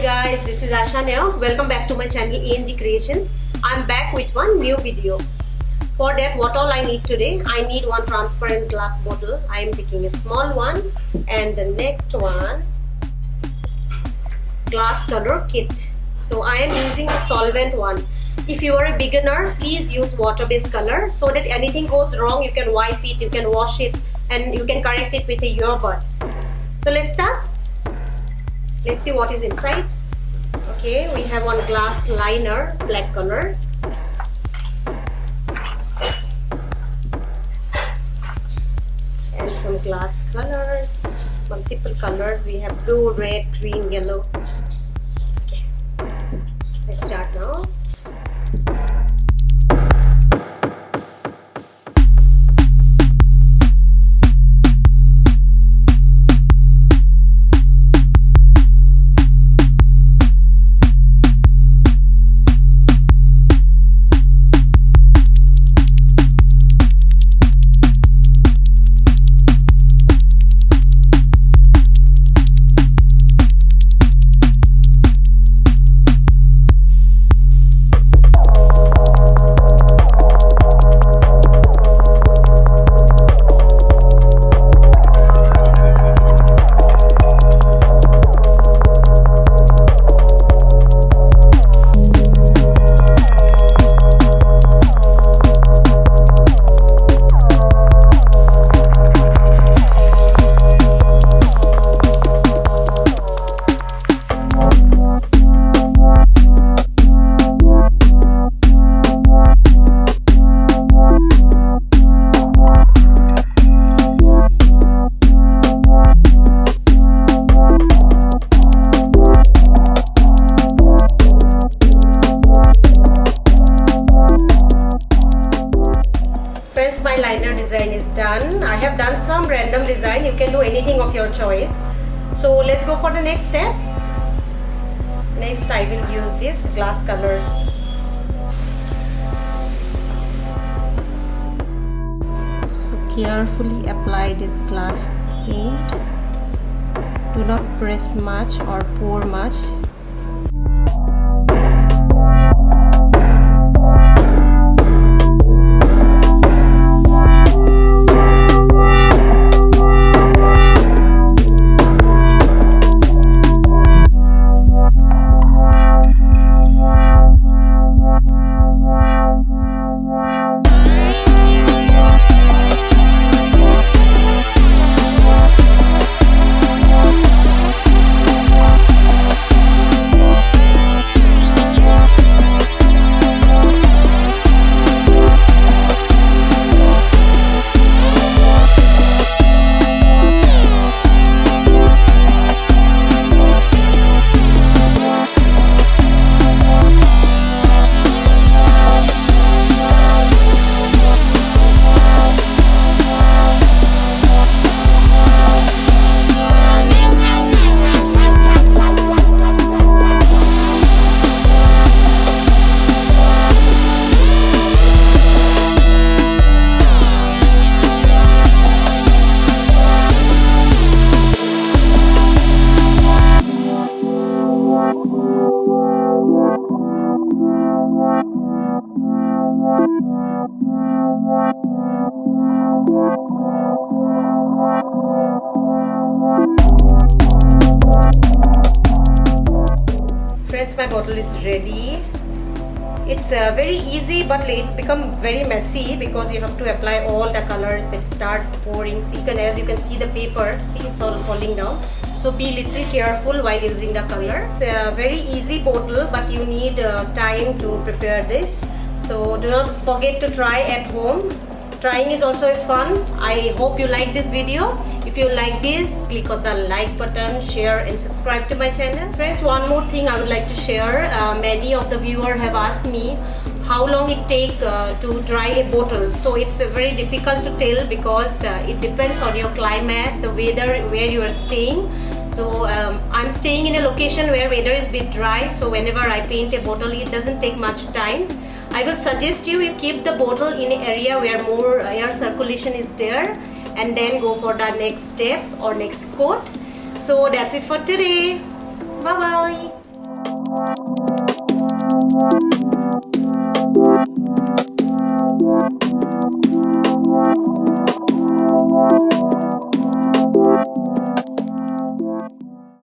guys, this is Asha Neog. Welcome back to my channel ANG Creations. I'm back with one new video. For that, what all I need today? I need one transparent glass bottle. I am taking a small one, and the next one, glass color kit. So I am using the solvent one. If you are a beginner, please use water-based color so that anything goes wrong, you can wipe it, you can wash it, and you can correct it with a yogurt. So let's start. Let's see what is inside. Okay, we have one glass liner, black color. And some glass colors, multiple colors. We have blue, red, green, yellow. Okay, let's start now. Friends, my liner design is done. I have done some random design. You can do anything of your choice. So let's go for the next step. Next, I will use these glass colors. So carefully apply this glass paint. Do not press much or pour much. Friends, my bottle is ready. It's very easy, but it becomes very messy because you have to apply all the colors and start pouring. See, as you can see the paper, see, it's all falling down. So be little careful while using the color. It's a very easy bottle, but you need time to prepare this. So do not forget to try at home. Trying is also fun. I hope you like this video. If you like this, click on the like button, share and subscribe to my channel. Friends, one more thing I would like to share. Many of the viewers have asked me how long it takes to dry a bottle. So it's very difficult to tell because it depends on your climate, the weather where you are staying. So I'm staying in a location where weather is a bit dry. So whenever I paint a bottle, it doesn't take much time. I will suggest you keep the bottle in an area where more air circulation is there, and then go for the next step or next coat. So that's it for today. Bye bye.